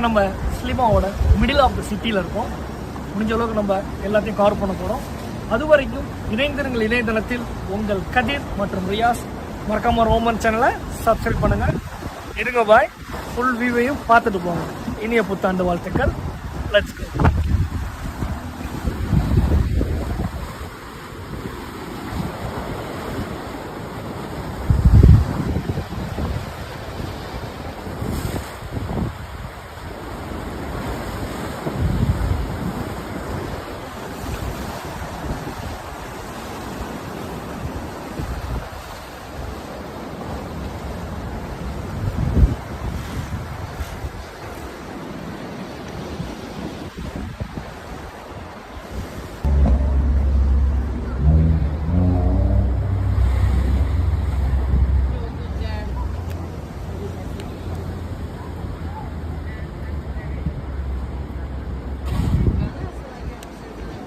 நம்ம ஸ்லிமாவோட middle of the சிட்டியில் இருக்கோம். முடிஞ்ச அளவுக்கு நம்ம எல்லாத்தையும் கவர் பண்ண போகிறோம். அது வரைக்கும் இணைந்திருங்கள் இணையதளத்தில் உங்கள் கதிர் மற்றும் ரியாஸ். மறக்காம ரோமன் சேனலை சப்ஸ்கிரைப் பண்ணுங்கள். இருங்க பாய், ஃபுல் வியூவையும் பார்த்துட்டு போங்க. இனிய புத்தாண்டு வாழ்த்துக்கள். லெட்ஸ் கோ.